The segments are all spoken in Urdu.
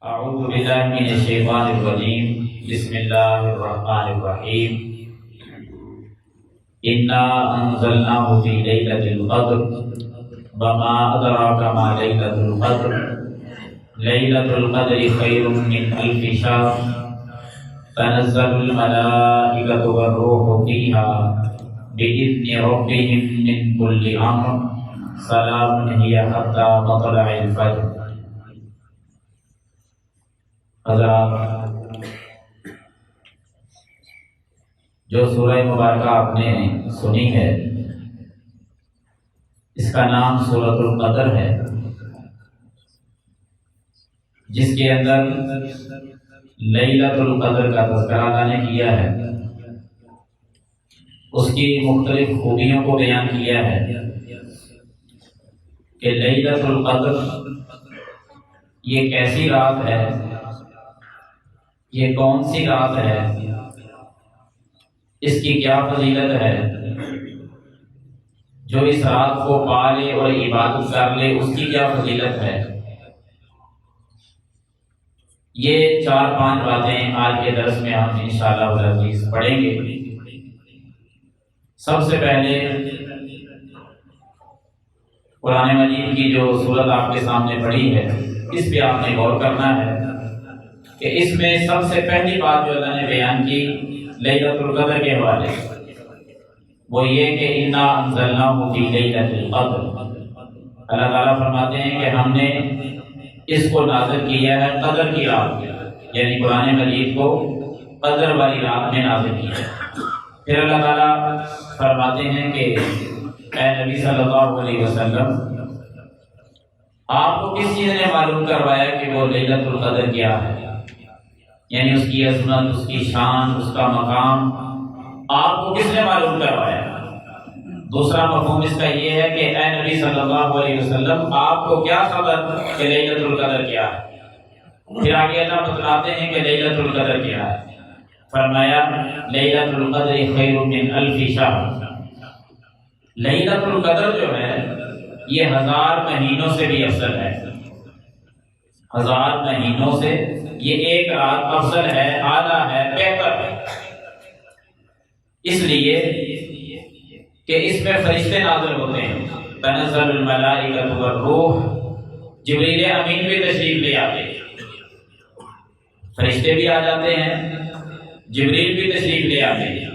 اعوذ باللہ من الشیطان الرجیم بسم اللہ الرحمن الرحیم انا انزلناه فی لیلۃ القدر وما ادراک ما لیلۃ القدر لیلۃ القدر خیر من الف شہر تنزل الملائکۃ والروح فیہا بإذن ربهم من کل امر سلام ہی حتی مطلع الفجر۔ حضرات، جو سورہ مبارکہ آپ نے سنی ہے اس کا نام سورۃ القدر ہے، جس کے اندر لیلۃ القدر کا تذکرہ اللہ نے کیا ہے، اس کی مختلف خوبیوں کو بیان کیا ہے کہ لیلۃ القدر یہ کیسی رات ہے، یہ کون سی رات ہے، اس کی کیا فضیلت ہے، جو اس رات کو پا لے اور عبادت کر لے اس کی کیا فضیلت ہے۔ یہ 4-5 باتیں آج کے درس میں ہم انشاءاللہ العزیز پڑھیں گے۔ سب سے پہلے قرآن مجید کی جو سورت آپ کے سامنے پڑھی ہے اس پہ آپ نے غور کرنا ہے کہ اس میں سب سے پہلی بات جو اللہ نے بیان کی لیلۃ القدر کے حوالے سے وہ یہ کہ انا انزلناہ فی لیلۃ القدر۔ اللہ تعالیٰ فرماتے ہیں کہ ہم نے اس کو نازل کیا ہے قدر کی رات میں، یعنی قرآن مجید کو قدر والی رات میں نازل کیا ہے۔ پھر اللہ تعالیٰ فرماتے ہیں کہ اے نبی صلی اللہ علیہ وسلم، آپ کو کس چیز نے معلوم کروایا کہ وہ لیلۃ القدر کیا ہے، یعنی اس کی عظمت، اس کی شان، اس کا مقام آپ کو کس نے معلوم کروایا۔ دوسرا مفہوم اس کا یہ ہے کہ اے نبی صلی اللہ علیہ وسلم، آپ کو کیا خبر کہ لیلۃ القدر کیا ہے۔ پھر آگے اللہ بتلاتے ہیں کہ لیلۃ القدر کیا ہے، فرمایا لیلۃ القدر خیر من الف شہر۔ لیلۃ القدر جو ہے یہ 1000 مہینوں سے بھی افضل ہے، 1000 مہینوں سے یہ ایک رات افضل ہے، اعلیٰ ہے، بہتر ہے، اس لیے کہ اس میں فرشتے نازل ہوتے ہیں۔ تنزل الملائکۃ والروح، جبریل امین بھی تشریف لے آتے ہیں، فرشتے بھی آ جاتے ہیں، جبریل بھی تشریف لے آتے ہیں،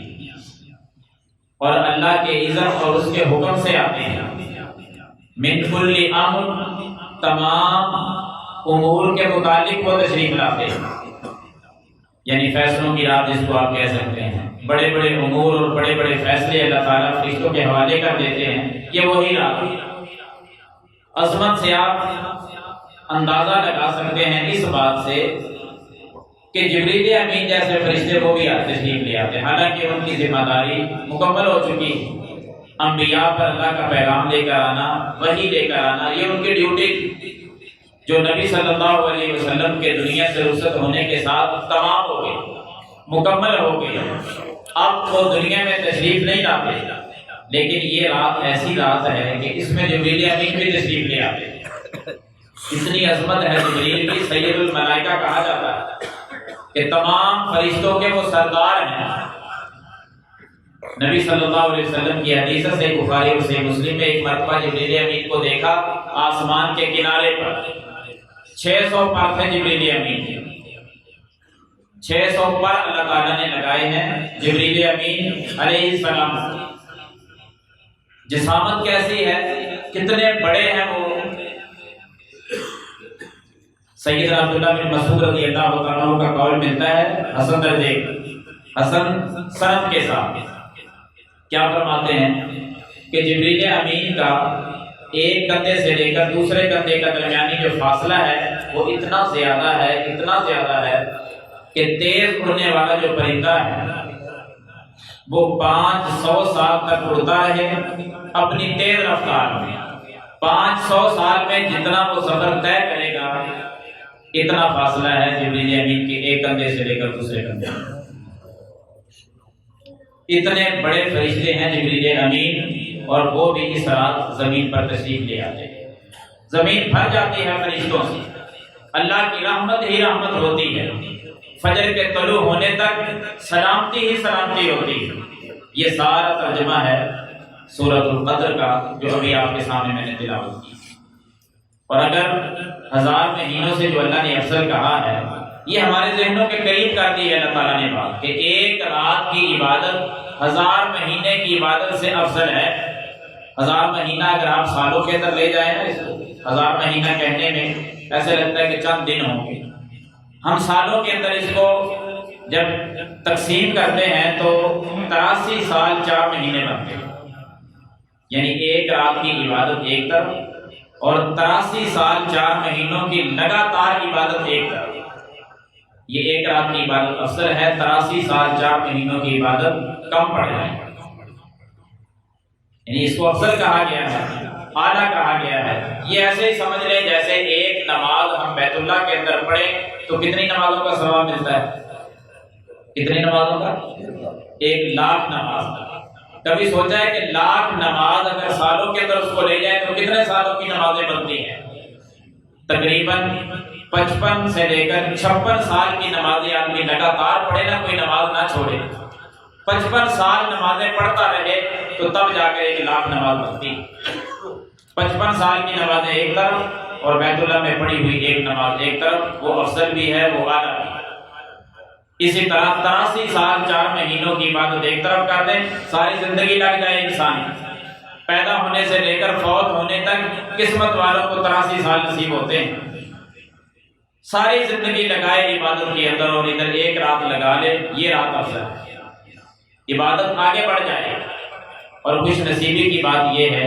اور اللہ کے اذن اور اس کے حکم سے آتے ہیں۔ من کل امر، تمام امور کے متعلق وہ تشریف لاتے ہیں، یعنی فیصلوں کی رات جس کو آپ کہہ سکتے ہیں۔ بڑے بڑے امور اور بڑے بڑے فیصلے اللہ تعالیٰ فرشتوں کے حوالے کر دیتے ہیں، یہ وہی رات ہے۔ عظمت سے آپ اندازہ لگا سکتے ہیں اس بات سے کہ جبریل امین جیسے فرشتے وہ بھی تشریف لے آتے ہیں، حالانکہ ان کی ذمہ داری مکمل ہو چکی ہے۔ انبیاء پر اللہ کا پیغام لے کر آنا، وحی لے کر آنا، یہ ان کی ڈیوٹی جو نبی صلی اللہ علیہ وسلم کے دنیا سے رخصت ہونے کے ساتھ تمام ہو گئی، مکمل ہو گئی۔ اب وہ دنیا میں تشریف نہیں لاتے، لیکن یہ رات ایسی رات ہے کہ اس میں جبریل امین بھی تشریف لے آتے ہیں۔ اتنی عظمت ہے جبریل کی، سید الملائکہ کہا جاتا ہے کہ تمام فرشتوں کے وہ سردار ہیں۔ نبی صلی اللہ علیہ وسلم کی حدیث ہے صحیح بخاری اور صحیح مسلم میں، ایک مرتبہ جبریل امین کو دیکھا آسمان کے کنارے پر، 600 پر تھے جبریل امین، 600 پر اللہ تعالیٰ نے لگائے ہیں جبریل امین علیہ السلام۔ جسامت کیسی ہے، کتنے بڑے ہیں وہ۔ سیدنا عبداللہ بن مسعود رضی اللہ عنہ کا قول ملتا ہے حسن درجے، حسن سند کے ساتھ، کیا فرماتے ہیں کہ جبریل امین کا ایک کندھے سے لے کر دوسرے کندھے کا درمیانی جو فاصلہ ہے وہ اتنا زیادہ ہے، اتنا زیادہ ہے کہ تیز اڑنے والا جو پرندہ ہے وہ 500 سال تک اڑتا رہے اپنی تیز رفتار میں۔ 500 سال میں جتنا وہ سفر طے کرے گا اتنا فاصلہ ہے جبریل امین کے ایک کندھے سے لے کر دوسرے کندھے۔ اتنے بڑے فرشتے ہیں جبریل امین، اور وہ بھی اس رات زمین پر تشریف لے آتے ہیں۔ زمین بھر جاتی ہے فرشتوں سے، اللہ کی رحمت ہی رحمت ہوتی ہے، فجر کے طلوع ہونے تک سلامتی ہی سلامتی ہوتی ہے۔ یہ سارا ترجمہ ہے سورۃ القدر کا جو ابھی آپ کے سامنے میں نے تلاوت کی۔ اور اگر 1000 مہینوں سے جو اللہ نے افضل کہا ہے، یہ ہمارے ذہنوں کے قریب کر دی ہے اللہ تعالیٰ نے بات کہ ایک رات کی عبادت 1000 مہینے کی عبادت سے افضل ہے۔ 1000 مہینہ اگر آپ سالوں کے اندر لے جائیں نا، اس کو 1000 مہینہ کہنے میں ایسے لگتا ہے کہ چند دن ہوں گے، ہم سالوں کے اندر اس کو جب تقسیم کرتے ہیں تو 83 سال 4 مہینے بنتے ہیں، یعنی ایک رات کی عبادت ایک طرف اور 83 سال 4 مہینوں کی لگاتار عبادت ایک طرف۔ یہ ایک رات کی عبادت افضل ہے، 83 سال 4 مہینوں کی عبادت کم پڑ جائے، یعنی اس کو افضل کہا گیا ہے، اعلیٰ کہا گیا ہے۔ یہ ایسے ہی سمجھ لیں جیسے ایک نماز ہم بیت اللہ کے اندر پڑھیں تو کتنی نمازوں کا ثواب ملتا ہے؟ کتنی نمازوں کا؟ 1,00,000 نماز کا۔ کبھی سوچا ہے کہ 1,00,000 نماز اگر سالوں کے اندر اس کو لے جائیں تو کتنے سالوں کی نمازیں بنتی ہیں؟ تقریباً 55 سے لے کر 56 سال کی نمازیں آدمی لگاتار پڑھے نا، کوئی نماز نہ چھوڑے، 55 سال نمازیں پڑھتا رہے تو تب جا کر 1,00,000 نماز بنتی۔ 55 سال کی نمازیں ایک طرف اور بیت اللہ میں پڑھی ہوئی ایک نماز ایک طرف، وہ افضل بھی ہے، وہ اعلیٰ بھی ہے۔ اسی طرح 83 سال 4 مہینوں کی عبادت ایک طرف کر دیں، ساری زندگی لگ جائے انسان پیدا ہونے سے لے کر فوت ہونے تک، قسمت والوں کو 83 سال نصیب ہوتے ہیں، ساری زندگی لگائے عبادت کے اندر اور ادھر ایک رات لگا لے، یہ رات افضل ہے، عبادت آگے بڑھ جائے۔ اور خوش نصیبی کی بات یہ ہے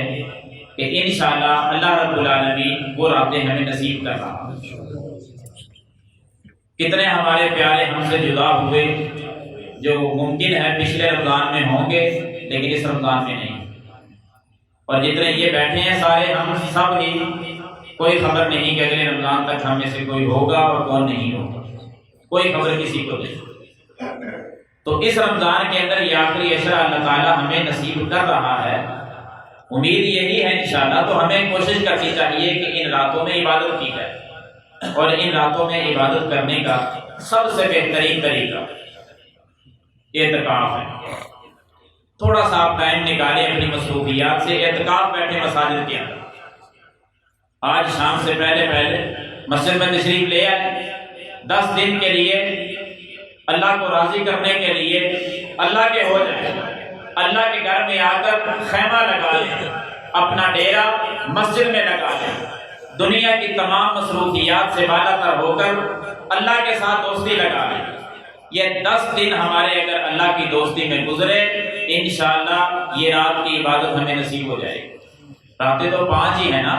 کہ انشاءاللہ اللہ رب العالمین وہ راتیں ہمیں نصیب کر رہا۔ کتنے ہمارے پیارے ہم سے جدا ہوئے جو ممکن ہے پچھلے رمضان میں ہوں گے لیکن اس رمضان میں نہیں، اور جتنے یہ بیٹھے ہیں سارے ہم سب ہی، کوئی خبر نہیں کہ اگلے رمضان تک ہم میں سے کوئی ہوگا اور کون نہیں ہوگا، کوئی خبر کسی کو نہیں۔ تو اس رمضان کے اندر یہ آخری عشرہ اللہ تعالیٰ ہمیں نصیب کر رہا ہے، امید یہی ہے انشاءاللہ۔ تو ہمیں کوشش کرنی چاہیے کہ ان راتوں میں عبادت کی جائے، اور ان راتوں میں عبادت کرنے کا سب سے بہترین طریقہ اعتکاف ہے۔ تھوڑا سا آپ ٹائم نکالیں اپنی مصروفیات سے، اعتکاف بیٹھے مساجد کے اندر، آج شام سے پہلے مسجد میں تشریف لے آئے، 10 دن کے لیے اللہ کو راضی کرنے کے لیے اللہ کے ہو جائے، اللہ کے گھر میں آ کر خیمہ لگا لیں، اپنا ڈیرا مسجد میں لگا لیں، دنیا کی تمام مصروفیات سے بالا تر ہو کر اللہ کے ساتھ دوستی لگا لیں۔ یہ 10 دن ہمارے اگر اللہ کی دوستی میں گزرے، انشاءاللہ یہ رات کی عبادت ہمیں نصیب ہو جائے گی۔ راتیں تو 5 ہی ہیں نا،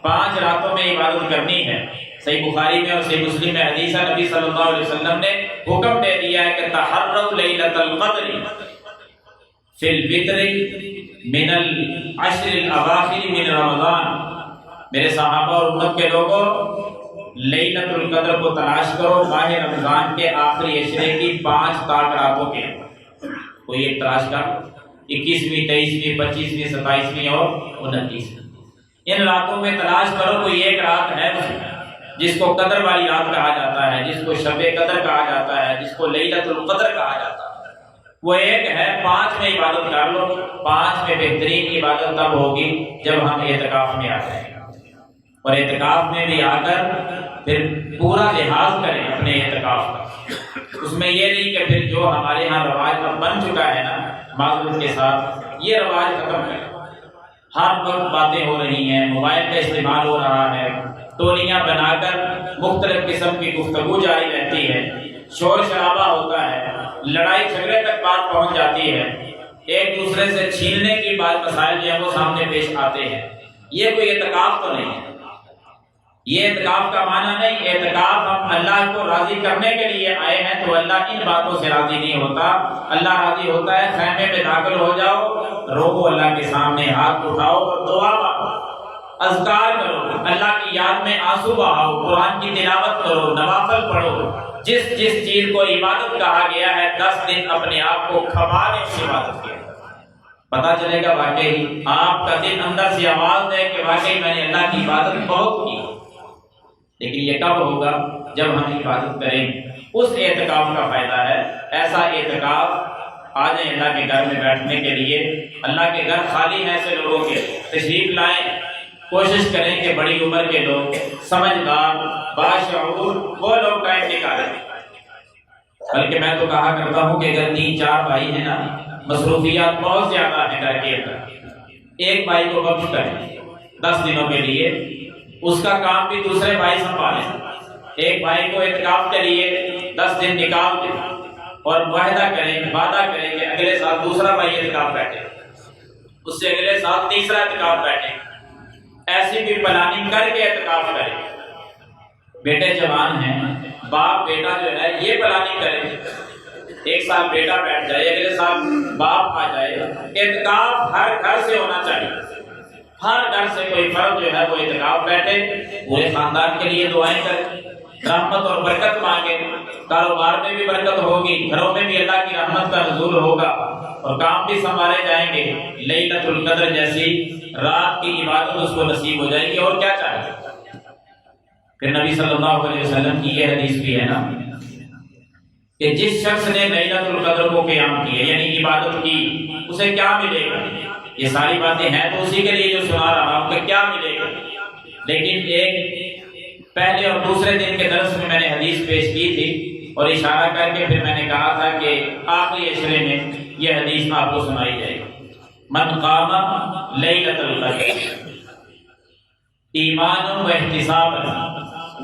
5 راتوں میں عبادت کرنی ہے۔ صحیح بخاری میں اور صحیح مسلم میں حدیث ہے، نبی صلی اللہ علیہ وسلم نے حکم دے دیا ہے کہ تحروا لیلۃ القدر فی الوتر من العشر الاواخر من رمضان۔ میرے صحابہ اور امت کے لوگوں، لیلۃ القدر کو تلاش کرو ماہ رمضان کے آخری عشرے کی 5 طاق راتوں کے اندر۔ کوئی ایک تلاش کر، 21ویں 23ویں 25ویں 27ویں اور 29ویں، ان راتوں میں تلاش کرو۔ کوئی ایک رات ہے جس کو قدر والی رات کہا جاتا ہے، جس کو شب قدر کہا جاتا ہے، جس کو لیلۃ القدر کہا جاتا ہے، وہ ایک ہے۔ 5 میں عبادت کر لو۔ 5 میں بہترین عبادت تب ہوگی جب ہم اعتکاف میں آ جائیں، اور اعتکاف میں بھی آ کر پھر پورا لحاظ کریں اپنے اعتکاف کا۔ اس میں یہ نہیں کہ پھر جو ہمارے ہاں رواج اب بن چکا ہے نا معذرت کے ساتھ، یہ رواج ختم کریں۔ ہر وقت باتیں ہو رہی ہیں، موبائل کا استعمال ہو رہا ہے، ٹولیاں بنا کر مختلف قسم کی گفتگو جاری رہتی ہے، شور شرابہ ہوتا ہے، لڑائی جھگڑے تک بات پہنچ جاتی ہے، ایک دوسرے سے چھیننے کی بات مسائل جو ہیں وہ سامنے پیش آتے ہیں۔ یہ کوئی اعتکاف تو نہیں ہے، یہ اعتکاف کا معنی نہیں۔ اعتکاف ہم اللہ کو راضی کرنے کے لیے آئے ہیں تو اللہ ان باتوں سے راضی نہیں ہوتا۔ اللہ راضی ہوتا ہے خیمے میں داخل ہو جاؤ، رو اللہ کے سامنے ہاتھ اٹھاؤ اور دعا مانگو، اذکار کرو، اللہ کی یاد میں آنسو بہاؤ، قرآن کی تلاوت کرو، نوافل پڑھو۔ جس جس چیز کو عبادت کہا گیا ہے 10 دن اپنے آپ کو کھپا دیں اس عبادت کے، پتہ چلے گا واقعی آپ کا دل اندر سے آواز دے کہ واقعی میں نے اللہ کی عبادت بہت کی۔ لیکن یہ کب ہوگا؟ جب ہم عبادت کریں، اس اعتکاف کا فائدہ ہے۔ ایسا اعتکاف آ جائیں اللہ کے گھر میں بیٹھنے کے لیے، اللہ کے گھر خالی ہیں ایسے لوگوں کے، تشریف لائیں، کوشش کریں کہ بڑی عمر کے لوگ، سمجھدار، باشعور وہ لوگ ٹائم نکالیں۔ بلکہ میں تو کہا کرتا ہوں کہ اگر 3-4 بھائی ہیں نا، مصروفیات بہت زیادہ ہیں گھر کے اندر، ایک بھائی کو وقف کریں 10 دنوں کے لیے، اس کا کام بھی دوسرے بھائی سنبھالیں۔ ایک بھائی کو اعتکاف کے لیے 10 دن نکال دیں اور معاہدہ کریں، وعدہ کریں کہ اگلے سال دوسرا بھائی اعتکاف بیٹھے، اس سے اگلے سال تیسرا اعتکاف بیٹھے، ایسی بھی پلاننگ کر کے اعتکاف کریں۔ بیٹے جوان ہیں، باپ بیٹا جو ہے یہ پلاننگ کرے، ایک سال بیٹا بیٹھ جائے، اگلے سال باپ آ جائے۔ اعتکاف ہر گھر سے ہونا چاہیے، ہر گھر سے کوئی فرد جو ہے وہ اعتکاف بیٹھے، پورے خاندان کے لیے دعائیں کرے، رحمت اور برکت مانگے، کاروبار میں بھی برکت ہوگی، گھروں میں بھی اللہ کی رحمت کا نزول ہوگا اور کام بھی سنبھالے جائیں گے، لیلۃ القدر جیسی رات کی عبادت اس کو نصیب ہو جائے گی، اور کیا چاہے۔ پھر نبی صلی اللہ علیہ وسلم کی یہ حدیث بھی ہے نا کہ جس شخص نے لیلۃ القدر کو قیام کیا یعنی عبادت کی، اسے کیا ملے گا؟ یہ ساری باتیں ہیں تو اسی کے لیے جو سنا رہا ہوں کہ کیا ملے گا، لیکن ایک پہلے اور دوسرے دن کے درس میں میں نے حدیث پیش کی تھی اور اشارہ کر کے پھر میں نے کہا تھا کہ آخری عشرے میں یہ حدیث آپ کو سنائی جائے گی۔ من قام لیلۃ القدر ایمان و احتساب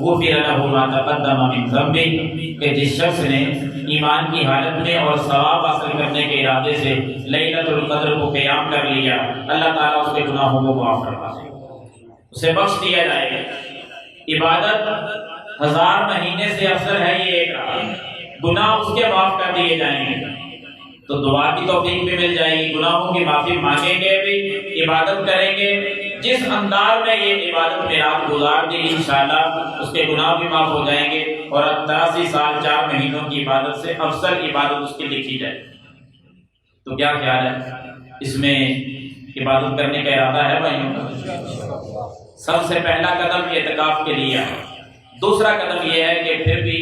غفر له ما تقدم من ذنبه، کہ جس شخص نے ایمان کی حالت میں اور ثواب حاصل کرنے کے ارادے سے لیلۃ القدر کو قیام کر لیا، اللہ تعالیٰ اس کے گناہوں کو معاف کروا دے گا، اسے بخش دیا جائے گا۔ عبادت 1000 مہینے سے افضل ہے یہ ایک رات، گناہ اس کے معاف کر دیے جائیں گے، تو دعا کی توفیق بھی مل جائے گی، گناہوں کی معافی مانگیں گے بھی، عبادت کریں گے۔ جس انداز میں یہ عبادت میں رات گزار دی انشاءاللہ اس کے گناہ بھی معاف ہو جائیں گے، اور 83 سال 4 مہینوں کی عبادت سے افضل عبادت اس کی لکھی جائے۔ تو کیا خیال ہے، اس میں عبادت کرنے کا ارادہ ہے بھائیوں؟ سب سے پہلا قدم اعتکاف کے لیے ہے۔ دوسرا قدم یہ ہے کہ پھر بھی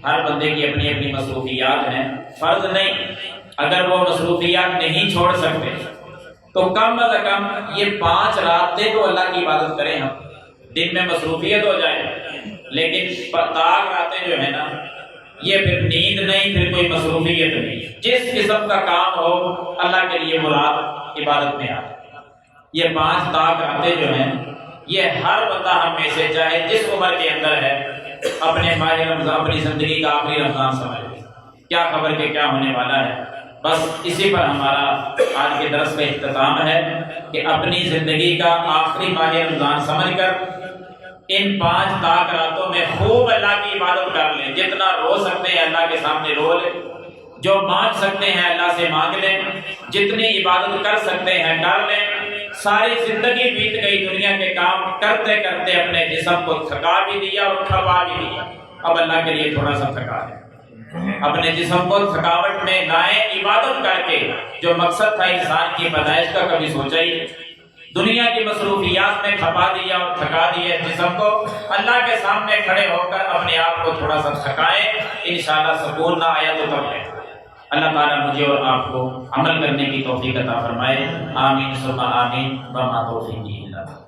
ہر بندے کی اپنی اپنی مصروفیات ہیں، فرض نہیں، اگر وہ مصروفیات نہیں چھوڑ سکتے تو کم از کم یہ 5 راتیں تو اللہ کی عبادت کریں، ہم دن میں مصروفیت ہو جائے، لیکن طاق راتیں جو ہے نا یہ پھر نیند نہیں، پھر کوئی مصروفیت نہیں، جس قسم کا کام ہو اللہ کے لیے مراد عبادت میں آئے۔ یہ 5 طاق راتیں جو ہیں یہ ہر بندہ ہم میں سے چاہے جس عمر کے اندر ہے اپنے ماہ رمضان، اپنی زندگی کا آخری رمضان سمجھ لے، کیا خبر کہ کیا ہونے والا ہے۔ بس اسی پر ہمارا آج کے درس کا اختتام ہے کہ اپنی زندگی کا آخری ماہ رمضان سمجھ کر ان 5 طاق راتوں میں خوب اللہ کی عبادت کر لیں، جتنا رو سکتے ہیں اللہ کے سامنے رو لیں، جو مانگ سکتے ہیں اللہ سے مانگ لیں، جتنی عبادت کر سکتے ہیں کر لیں۔ ساری زندگی بیت گئی دنیا کے کام کرتے کرتے، اپنے جسم کو تھکا بھی دیا اور کھپا بھی دیا، اب اللہ کے لیے تھوڑا سا تھکا ہے، اپنے جسم کو تھکاوٹ میں لائیں عبادت کر کے، جو مقصد تھا انسان کی پیدائش کا کبھی سوچا ہی نہیں، دنیا کی مصروفیات میں کھپا دیا اور تھکا دیا جسم کو، اللہ کے سامنے کھڑے ہو کر اپنے آپ کو تھوڑا سا تھکائیں، انشاءاللہ سکون نہ آیا تو تب ہے۔ اللہ تعالیٰ مجھے اور آپ کو عمل کرنے کی توفیق عطا فرمائے، آمین ثم آمین، وما توفیقی الا باللہ۔